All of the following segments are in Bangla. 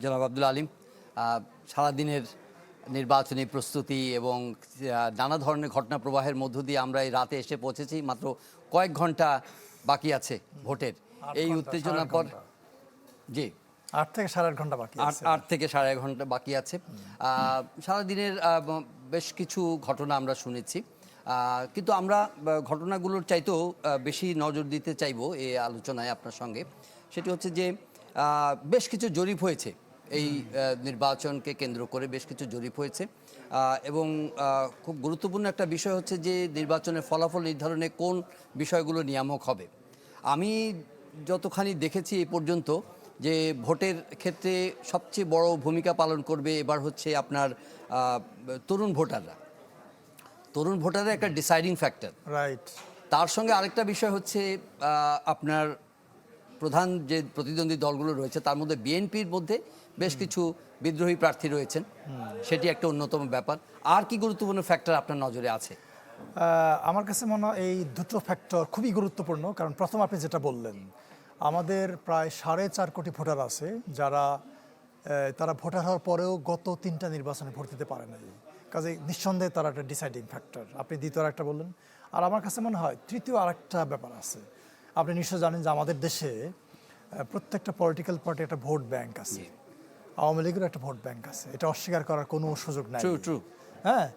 জনাব আব্দুল আলিম, সারাদিনের নির্বাচনী প্রস্তুতি এবং নানা ধরনের ঘটনা প্রবাহের মধ্য দিয়ে আমরা এই রাতে এসে পৌঁছেছি। মাত্র কয়েক ঘন্টা বাকি আছে ভোটের। এই উত্তেজনার পর জি ৮ থেকে সাড়ে ৮ ঘন্টা বাকি আছে। ৮ থেকে সাড়ে ১ ঘন্টা বাকি আছে। সারাদিনের বেশ কিছু ঘটনা আমরা শুনেছি, কিন্তু আমরা ঘটনাগুলোর চাইতেও বেশি নজর দিতে চাইবো এই আলোচনায় আপনার সঙ্গে। সেটি হচ্ছে যে বেশ কিছু জরিপ হয়েছে এই নির্বাচনকে কেন্দ্র করে, বেশ কিছু জরিপ হয়েছে এবং খুব গুরুত্বপূর্ণ একটা বিষয় হচ্ছে যে নির্বাচনের ফলাফল নির্ধারণে কোন বিষয়গুলো নিয়ামক হবে। আমি যতখানি দেখেছি এই পর্যন্ত যে ভোটের ক্ষেত্রে সবচেয়ে বড় ভূমিকা পালন করবে এবার হচ্ছে আপনার তরুণ ভোটাররা একটা ডিসাইডিং ফ্যাক্টর। রাইট। তার সঙ্গে আরেকটা বিষয় হচ্ছে আপনার প্রধান যে প্রতিদ্বন্দ্বী দলগুলো রয়েছে তার মধ্যে বিএনপির মধ্যে বেশ কিছু বিদ্রোহী প্রার্থী রয়েছেন, সেটি একটা অন্যতম ব্যাপার। আর কি গুরুত্বপূর্ণ ফ্যাক্টর আপনার নজরে আছে? আমার কাছে মনে হয় এই দুটো ফ্যাক্টর খুবই গুরুত্বপূর্ণ। কারণ প্রথম আপনি যেটা বললেন, আমাদের প্রায় 4.5 কোটি ভোটার আছে যারা তারা ভোটার হওয়ার পরেও গত 3টা নির্বাচনে ভোট দিতে পারে নাই। কাজে নিঃসন্দেহে তারা একটা ডিসাইডিং ফ্যাক্টর। আপনি দ্বিতীয় একটা বললেন। আর আমার কাছে মনে হয় তৃতীয় আরেকটা ব্যাপার আছে। আপনি নিশ্চয় জানেন যে আমাদের দেশে প্রত্যেকটা পলিটিক্যাল পার্টি একটা ভোট ব্যাংক আছে। আওয়ামী লীগের একটা ভোট ব্যাংক আছে, এটা অস্বীকার করার কোনো সুযোগ নাই। হ্যাঁ,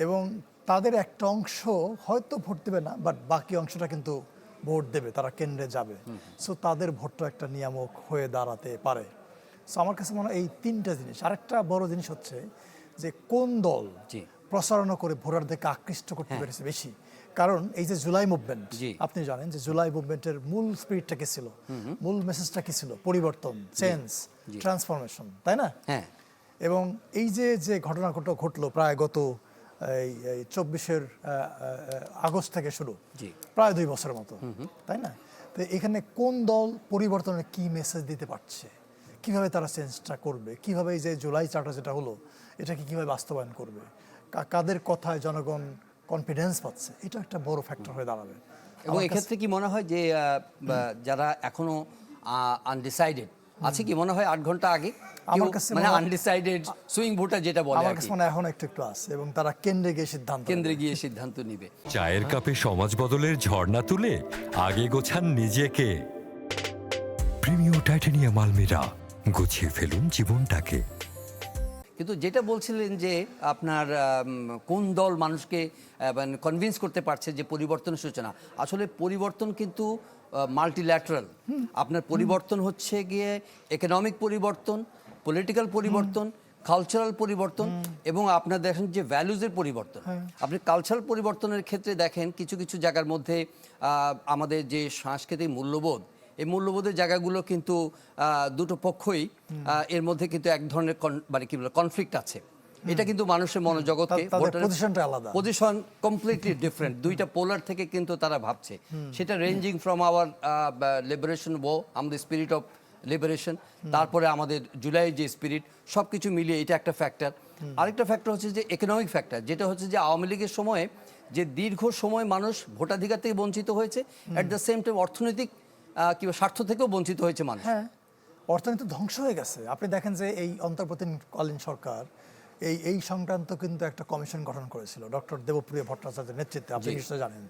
এবং তাদের একটা অংশ হয়তো ভোট দেবে না, বাট বাকি অংশটা কিন্তু ভোট দেবে, তারা কেন্দ্রে যাবে। সো তাদের ভোটটা একটা নিয়ামক হয়ে দাঁড়াতে পারে। সো আমার কাছে মনে হয় এই 3টা জিনিস। আরেকটা বড় জিনিস হচ্ছে যে কোন দল প্রচারণা করে ভোটারদেরকে আকৃষ্ট করতে পেরেছে বেশি। কারণ এই যে জুলাই মুভমেন্ট, আপনি জানেন যে জুলাই মুভমেন্টের মূল স্পিরিটটা কি ছিল, মূল মেসেজটা কি ছিল? পরিবর্তন, চেঞ্জ, ট্রান্সফরমেশন, তাই না? হ্যাঁ। এবং এই যে যে ঘটনাটা ঘটলো প্রায় গত এই 24 আগস্ট থেকে শুরু, প্রায় 2 বছরের মতো, তাই না? তো এখানে কোন দল পরিবর্তনের কি মেসেজ দিতে পারছে, কিভাবে তারা চেঞ্জটা করবে, কিভাবে এই যে জুলাই চার্টার যেটা হলো এটাকে কিভাবে বাস্তবায়ন করবে, কাদের কথায় জনগণ কনফিডেন্স পাচ্ছে, এটা একটা বড় ফ্যাক্টর হয়ে দাঁড়াবে। এবং এক্ষেত্রে কি মনে হয় যে যারা এখনো আনডিসাইডেড আছে, কি মনে হয় 8 ঘন্টা আগে আমার কাছে মানে আনডিসাইডেড সুইং ভোটার যেটা বলে, আমার কাছে মনে হয় এখন একটু আছে এবং তারা কেন্দ্রে গিয়ে সিদ্ধান্ত নেবে। চায়ের কাপে সমাজ বদলের ঝর্ণা তুলে আগে গোছান নিজেকে। প্রিমিয়াম টাইটানিয়াম আলমিরা, গুছিয়ে ফেলুন জীবনটাকে। কিন্তু যেটা বলছিলেন যে আপনার কোন দল মানুষকে কনভিন্স করতে পারছে যে পরিবর্তনের সূচনা, আসলে পরিবর্তন কিন্তু মাল্টিল্যাটারাল। আপনার পরিবর্তন হচ্ছে গিয়ে ইকোনমিক পরিবর্তন, পলিটিক্যাল পরিবর্তন, কালচারাল পরিবর্তন এবং আপনার দেখেন যে ভ্যালুজের পরিবর্তন। আপনি কালচারাল পরিবর্তনের ক্ষেত্রে দেখেন কিছু কিছু জায়গার মধ্যে আমাদের যে সাংস্কৃতিক মূল্যবোধ, এই মূল্যবোধের জায়গাগুলো কিন্তু দুটো পক্ষই এর মধ্যে কিন্তু এক ধরনের মানে কি বলে কনফ্লিক্ট আছে। এটা কিন্তু মানুষের মনোজগৎকে পজিশন কমপ্লিটলি ডিফারেন্ট, দুইটা পোলার থেকে কিন্তু তারা ভাবছে। সেটা রেঞ্জিং ফ্রম আওয়ার লিবারেশন আমাদের স্পিরিট অফ লিবারেশন, তারপরে আমাদের জুলাই যে স্পিরিট, সব কিছু মিলিয়ে এটা একটা ফ্যাক্টর। আরেকটা ফ্যাক্টর হচ্ছে যে ইকোনমিক ফ্যাক্টর, যেটা হচ্ছে যে আওয়ামী লীগের সময়ে যে দীর্ঘ সময় মানুষ ভোটাধিকার থেকে বঞ্চিত হয়েছে, অ্যাট দ্য সেম টাইম অর্থনৈতিক কিংবা স্বার্থ থেকেও বঞ্চিত হয়েছে মানুষ। হ্যাঁ, অর্থনীতি ধ্বংস হয়ে গেছে। আপনি দেখেন যে এই অন্তর্বর্তীকালীন সরকার এই সংক্রান্ত কিন্তু একটা কমিশন গঠন করেছিল ডক্টর দেবপ্রিয় ভট্টাচার্যের নেতৃত্বে, আপনি নিশ্চয় জানেন।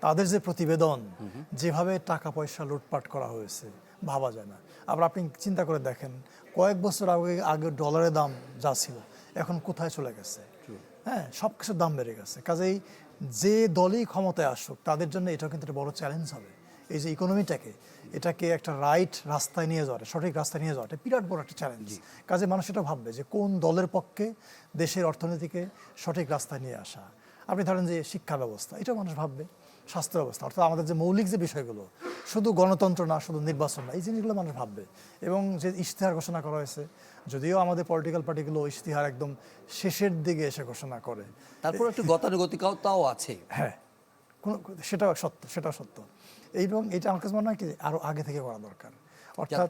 তাদের যে প্রতিবেদন, যেভাবে টাকা পয়সা লুটপাট করা হয়েছে ভাবা যায় না। আবার আপনি চিন্তা করে দেখেন কয়েক বছর আগে ডলারের দাম যা ছিল এখন কোথায় চলে গেছে। হ্যাঁ, সব কিছুর দাম বেড়ে গেছে। কাজেই যে দলই ক্ষমতায় আসুক তাদের জন্য এটাও কিন্তু একটা বড় চ্যালেঞ্জ হবে। এই যে এটাকে একটা রাইট রাস্তায় নিয়ে যাওয়া, সঠিক রাস্তায় নিয়ে যাওয়া, এটা বিরাট বড় একটা চ্যালেঞ্জ। কাজে মানুষ এটা ভাববে যে কোন দলের পক্ষে দেশের অর্থনীতিকে সঠিক রাস্তায় নিয়ে আসা। আপনি ধরেন যে শিক্ষা ব্যবস্থা, এটাও মানুষ ভাববে, স্বাস্থ্য ব্যবস্থা, অর্থাৎ আমাদের যে মৌলিক যে বিষয়গুলো, শুধু গণতন্ত্র না, শুধু নির্বাচন না, এই জিনিসগুলো মানুষ ভাববে। এবং যে ইশতেহার ঘোষণা করা হয়েছে, যদিও আমাদের পলিটিক্যাল পার্টিগুলো ইশতেহার একদম শেষের দিকে এসে ঘোষণা করে, তারপর একটু গতানুগতিকতাও আছে। হ্যাঁ, সেটাও সত্য। এবং এটা আমার কাছে মনে হয় কি আরো আগে থেকে করা দরকার। অর্থাৎ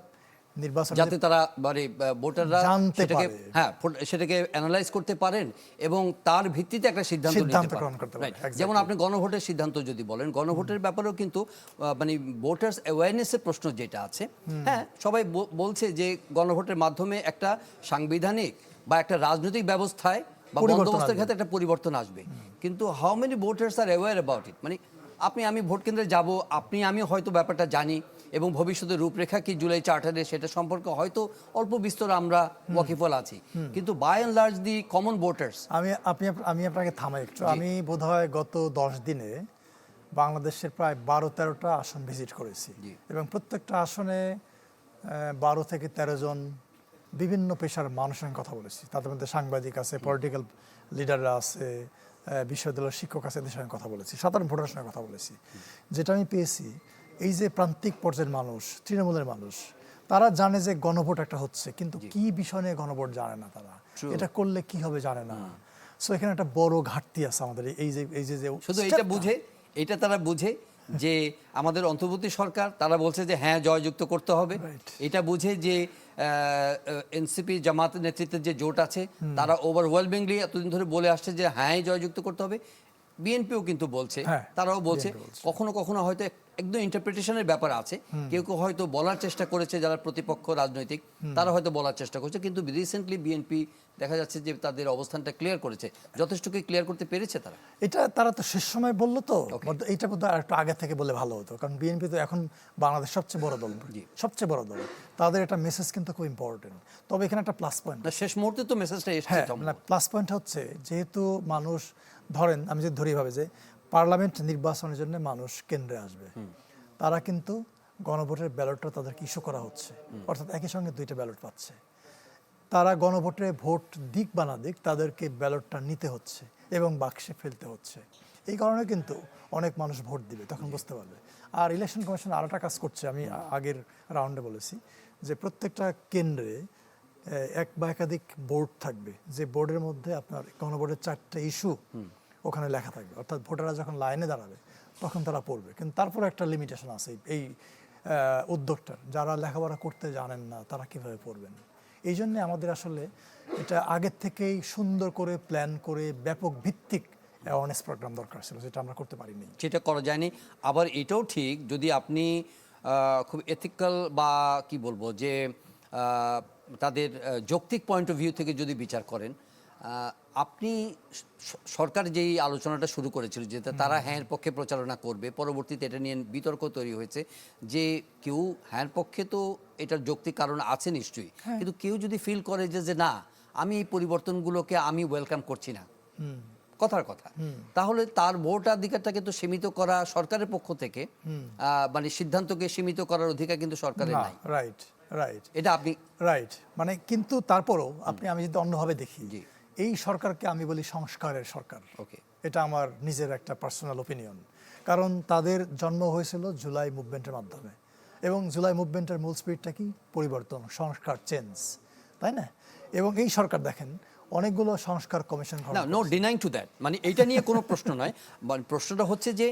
নির্বাচনে যাতে তারা মানে ভোটাররা জানতে সেটাকে পারে। হ্যাঁ সেটাকে অ্যানালাইজ করতে পারেন এবং তার ভিত্তিতে একটা সিদ্ধান্ত সিদ্ধান্ত নিতে গ্রহণ করতে পারেন। পারে, Right. exactly. যেমন আপনি গণভোটের সিদ্ধান্ত যদি বলেন, গণভোটের ব্যাপারেও কিন্তু মানে ভোটার্স অ্যাওয়ারনেসের প্রশ্ন যেটা আছে, হ্যাঁ সবাই বলছে যে গণভোটের মাধ্যমে একটা সাংবিধানিক বা একটা রাজনৈতিক ব্যবস্থায় বা পরিবর্তন বন্দোবস্তের আসবে। ক্ষেত্রে একটা পরিবর্তন আসবে, কিন্তু how many voters are aware about it? মানে আমি ভোট কেন্দ্রে যাব, আমি হয়তো ব্যাপারটা জানি এবং ভবিষ্যতে রূপরেখা কি জুলাই চার্টারে সেটা সম্পর্কে হয়তো অল্প বিস্তর আমরা ওয়াকিফল আছি, কিন্তু by and large the common voters. আমি আপনাকে থামাই একটু। আমি বোধহয় গত 10 দিনে বাংলাদেশের প্রায় 12-13টা আসন ভিজিট করেছি জি। এবং প্রত্যেকটা আসনে 12 থেকে 13 জন বিভিন্ন পেশার মানুষের সঙ্গে কথা বলেছি। তাদের মধ্যে সাংবাদিক আছে, পলিটিক্যাল লিডাররা আছে, বিশ্ববিদ্যালয়ের শিক্ষক আছে, এদের সঙ্গে কথা বলেছি, সাধারণ ভোটারের সঙ্গে কথা বলেছি। যেটা আমি পেয়েছি, এই যে প্রান্তিক পর্যায়ের মানুষ, তৃণমূলের মানুষ, তারা জানে যে গণভোট একটা হচ্ছে, কিন্তু কি বিষয় নিয়ে গণভোট জানে না তারা। এটা করলে কি হবে জানে না। সো এখানে একটা বড় ঘাটতি আছে আমাদের এই যে শুধু এটা বুঝে, এটা তারা বুঝে যে আমাদের অন্তর্বর্তী সরকার, তারা বলছে যে হ্যাঁ জয়যুক্ত করতে হবে। Right. এটা বুঝে যে এনসিপি জামাত নেতৃত্বের যে জোট আছে তারা ওভারওয়েলমিংলি এতদিন ধরে বলে আসছে যে হ্যাঁ জয়যুক্ত করতে হবে। বিএনপিও কিন্তু বলছে, হ্যাঁ, তারাও বলছে। BNP বলছে। কখনো কখনো হয়তো একদম ইন্টারপ্রিটেশনের ব্যাপার আছে, কেউ কেউ হয়তো বলার চেষ্টা করেছে, যারা প্রতিপক্ষ রাজনৈতিক তারা হয়তো বলার চেষ্টা করছে, কিন্তু রিসেন্টলি বিএনপি দেখা যাচ্ছে যে তাদের অবস্থানটা ক্লিয়ার করেছে। যথেষ্ট কি ক্লিয়ার করতে পেরেছে তারা? এটা তারা তো শেষ সময় বললো তো, এইটা বোধহয় আর একটু আগে থেকে বলে ভালো হতো, কারণ বিএনপি তো এখন বাংলাদেশ সবচেয়ে বড় দল, সবচেয়ে বড় দল। তাদের একটা মেসেজ কিন্তু খুব ইম্পর্টেন্ট। তবে এখানে একটা প্লাস পয়েন্ট, না শেষ মুহূর্তে তো মেসেজটা এসেছে। হ্যাঁ, মানে প্লাস পয়েন্ট হচ্ছে, যেহেতু মানুষ, ধরেন আমি যদি ধরি ভাবে যে পার্লামেন্ট নির্বাচনের জন্য মানুষ কেন্দ্রে আসবে, তারা কিন্তু গণভোটের ব্যালটটা তাদেরকে ইস্যু করা হচ্ছে, অর্থাৎ একই সঙ্গে 2টা ব্যালট পাচ্ছে। তারা গণভোটে ভোট দিক বা না দিক, তাদেরকে ব্যালটটা নিতে হচ্ছে এবং বাক্সে ফেলতে হচ্ছে। এই কারণে কিন্তু অনেক মানুষ ভোট দিবে, তখন বুঝতে পারবে। আর ইলেকশন কমিশন আরেকটা কাজ করছে, আমি আগের রাউন্ডে বলেছি যে প্রত্যেকটা কেন্দ্রে এক বা একাধিক বোর্ড থাকবে, যে বোর্ডের মধ্যে আপনার গণভোটের 4টে ইস্যু ওখানে লেখা থাকবে, অর্থাৎ ভোটাররা যখন লাইনে দাঁড়াবে তখন তারা পড়বে। কিন্তু তারপরে একটা লিমিটেশন আছে এই উদ্যোগটার, যারা লেখাপড়া করতে জানেন না তারা কিভাবে পড়বেন। এই জন্যে আমাদের আসলে এটা আগের থেকেই সুন্দর করে প্ল্যান করে ব্যাপক ভিত্তিক অ্যাওয়ারনেস প্রোগ্রাম দরকার ছিল, যেটা আমরা করতে পারিনি। সেটা করা যায়নি। আবার এটাও ঠিক, যদি আপনি খুব এথিক্যাল বা কি বলবো যে তাদের যৌক্তিক পয়েন্ট অফ ভিউ থেকে যদি বিচার করেন, আপনি সরকার যেই আলোচনাটা শুরু করেছিল যে তারা হ্যাঁর পক্ষে প্রচারণা করবে, পরবর্তীতে এটা নিয়ে বিতর্ক তৈরি হয়েছে যে কেউ হ্যাঁর পক্ষে, তো এটার যৌক্তিক কারণ আছে নিশ্চয়ই, কিন্তু কেউ যদি ফিল করে যে না আমি এই পরিবর্তনগুলোকে আমি ওয়েলকাম করছি না, কথার কথা, তাহলে তার ভোটাধিকারটাকে তো সীমিত করা সরকারের পক্ষ থেকে, মানে সিদ্ধান্তকে সীমিত করার অধিকার কিন্তু সরকারের নাই। রাইট, রাইট, এটা আপনি রাইট। মানে কিন্তু তারপরও আমি যদি অন্যভাবে দেখি, জি। এই সরকারকে আমি বলি সংস্কারের সরকার। ওকে, এটা আমার নিজের একটা পার্সোনাল ওপিনিয়ন। কারণ তাদের জন্ম হয়েছিল জুলাই মুভমেন্টের মাধ্যমে, এবং জুলাই মুভমেন্টের মূল স্পিরিটটা কি? পরিবর্তন, সংস্কার, চেঞ্জ, তাই না? এবং এই সরকার দেখেন অনেকগুলো সংস্কার কমিশন, না নো ডিনাইং টু দ্যাট, মানে এইটা নিয়ে কোনো প্রশ্ন নয়। মানে প্রশ্নটা হচ্ছে যে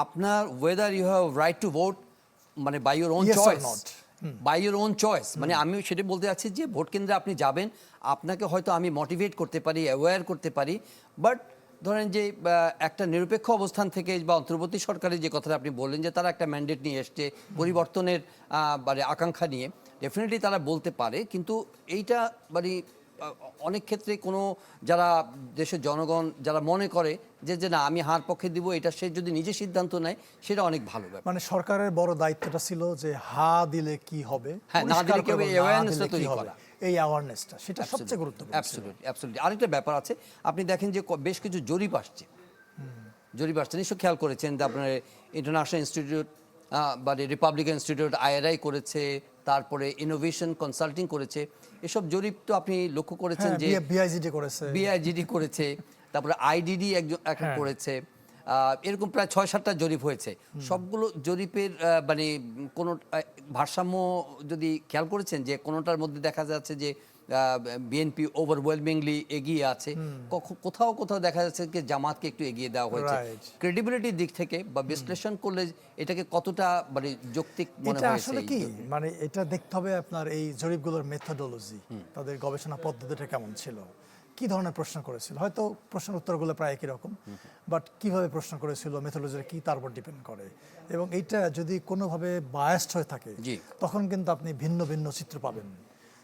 আপনার whether you have right to vote, মানে by your own Yes or choice, not? By your own choice. মানে আমি সেটা বলতে চাচ্ছি যে ভোট কেন্দ্রে আপনি যাবেন, আপনাকে হয়তো আমি মোটিভেট করতে পারি, অ্যাওয়্যার করতে পারি, বাট ধরেন যে একটা নিরপেক্ষ অবস্থান থেকে বা অন্তর্বর্তী সরকারের যে কথাটা আপনি বললেন যে তারা একটা ম্যান্ডেট নিয়ে এসছে পরিবর্তনের মানে আকাঙ্ক্ষা নিয়ে, ডেফিনেটলি তারা বলতে পারে, কিন্তু এইটা মানে অনেক ক্ষেত্রে কোনো যারা দেশের জনগণ যারা মনে করে যে না আমি হার পক্ষে দিব, এটা সে যদি নিজে সিদ্ধান্ত নেয় সেটা অনেক ভালো ব্যাপার। মানে সরকারের বড় দায়িত্বটা ছিল যে হা দিলে কি হবে, হ্যাঁ, না দিলে কি হবে, পরিষ্কার করে বলুন, না awareness-টা দিলে কি তৈরি হবে, করা। এই অ্যাওয়ারনেসটা, সেটা সবচেয়ে গুরুত্বপূর্ণ ছিল। Absolutely, absolutely. আরেকটা ব্যাপার আছে, আপনি দেখেন যে বেশ কিছু জরিপ আসছে, নিশ্চয় খেয়াল করেছেন যে আপনার ইন্টারন্যাশনাল ইনস্টিটিউট বা রিপাবলিকান ইনস্টিটিউট IRI করেছে, তারপরে ইনোভেশন কনসাল্টিং করেছে, এসব জরিপ তো আপনি লক্ষ্য করেছেন যে বিআইজিডি করেছে, বিআইজিডি করেছে, তারপরে IDD একটা করেছে, এরকম প্রায় 6-7টা জরিপ হয়েছে। সবগুলো জরিপের মানে কোনো ভারসাম্য যদি খেয়াল করেছেন যে কোনোটার মধ্যে দেখা যাচ্ছে যে বিএনপি ওভারওয়েলমিংলি এগিয়ে আছে, কোথাও কোথাও দেখা যাচ্ছে যে জামাতকে একটু এগিয়ে দেওয়া হয়েছে। Right. ক্রেডিবিলিটির দিক থেকে বা বিশ্লেষণ করলে এটাকে কতটা মানে যৌক্তিক মনে এটা হয়েছে? আসলে কি মানে এটা দেখতে হবে আপনার এই জরিপগুলোর মেথোডোলজি, তাদের গবেষণা পদ্ধতিটা কেমন ছিল, কি ধরনের প্রশ্ন করেছিল। হয়তো প্রশ্নের উত্তরগুলো প্রায় একই রকম, বাট কিভাবে প্রশ্ন করেছিল, মেথোডোলজিটা কি তার উপর ডিপেন্ড করে। এবং এইটা যদি কোনোভাবে বায়াসড হয়ে থাকে জি। তখন কিন্তু আপনি ভিন্ন ভিন্ন চিত্র পাবেন।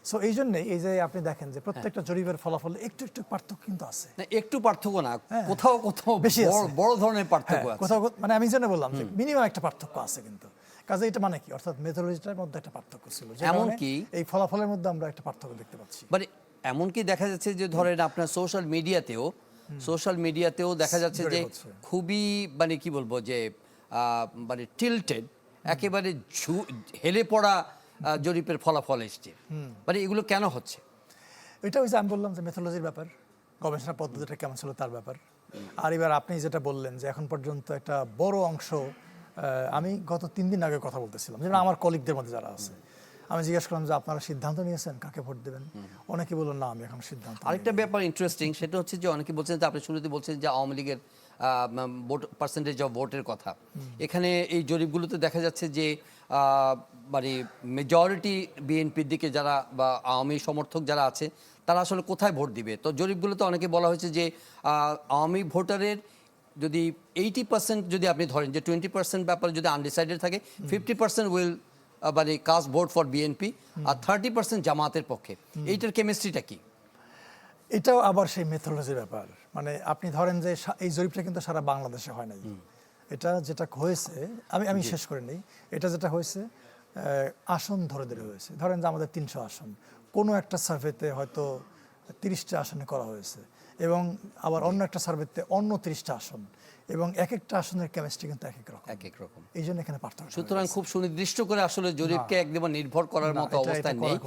সো এই জন্যই এই যে আপনি দেখেন যে প্রত্যেকটা জরিপের ফলাফলে একটু একটু পার্থক্য কিন্তু আছে। না, একটু পার্থক্য না, কোথাও কোথাও বেশি আছে। বড় ধরনের পার্থক্য হ্যাঁ, আছে। কোথাও মানে আমি জন্য বললাম যে মিনিমাম একটা পার্থক্য আছে কিন্তু। কাজে এটা মানে কি, অর্থাৎ মেথোডোলজিটার মধ্যে একটা পার্থক্য ছিল, যে কারণে এমনকি এই ফলাফলের মধ্যে আমরা একটা পার্থক্য দেখতে পাচ্ছি। মানে এমনকি দেখা যাচ্ছে যে ধরেন আপনার সোশ্যাল মিডিয়াতেও দেখা যাচ্ছে যে বেড়ে হচ্ছে। খুবই মানে কি বলবো যে মানে টিল্টেড, একেবারে হেলে পড়া জরিপের ফলাফল এসছে। মানে এগুলো কেন হচ্ছে? এটা ওই যে আমি বললাম যে মেথোলজির ব্যাপার, গবেষণা পদ্ধতিটা কেমন ছিল তার ব্যাপার। আর এবার আপনি যেটা বললেন যে এখন পর্যন্ত একটা বড় অংশ, আমি গত 3 দিন আগে কথা বলতেছিলাম, যেমন আমার কলিগদের মধ্যে যারা আছে, আমি জিজ্ঞেস করলাম যে আপনারা সিদ্ধান্ত নিয়েছেন কাকে ভোট দেবেন, অনেকে বললো না আমি এখন সিদ্ধান্ত নিইনি। আরেকটা ব্যাপার ইন্টারেস্টিং, সেটা হচ্ছে যে অনেকে বলছেন যে আপনি শুরুতে বলছেন যে আওয়ামী লীগের ভোট পার্সেন্টেজ অফ ভোটের কথা। এখানে এই জরিপগুলোতে দেখা যাচ্ছে যে মানে মেজরিটি বিএনপির দিকে যারা বা আওয়ামী সমর্থক যারা আছে তারা আসলে কোথায় ভোট দিবে। তো জরিপগুলোতে অনেকে বলা হয়েছে যে আওয়ামী ভোটারের যদি 80% যদি আপনি ধরেন যে 20% ব্যাপারে যদি আনডিসাইডেড থাকে, 50% উইল মানে কাস্ট ভোট ফর বিএনপি, আর 30% জামাতের পক্ষে। এইটার কেমিস্ট্রিটা কি? এটাও আবার সেই মেথোলজির ব্যাপার। মানে আপনি ধরেন যে এই জরিপটা কিন্তু সারা বাংলাদেশে হয় নাই। এটা যেটা হয়েছে, আমি শেষ করে নেই। এটা যেটা হয়েছে আসন ধরে ধরে হয়েছে। ধরেন যে আমাদের 300 আসন, কোনো একটা সার্ভেতে হয়তো 30টা আসনে করা হয়েছে, এবং আবার অন্য একটা সার্ভেতে অন্য 30টা আসন, এবং এক একটা আসনের কেমিস্ট্রি কিন্তু এক এক রকম। এই জন্য এখানে পার্থক্য। সুতরাং খুব সুনির্দিষ্ট করে আসলে জরিপকে একদম নির্ভর করার মতো এটা অবস্থায় করা নেই। কোনো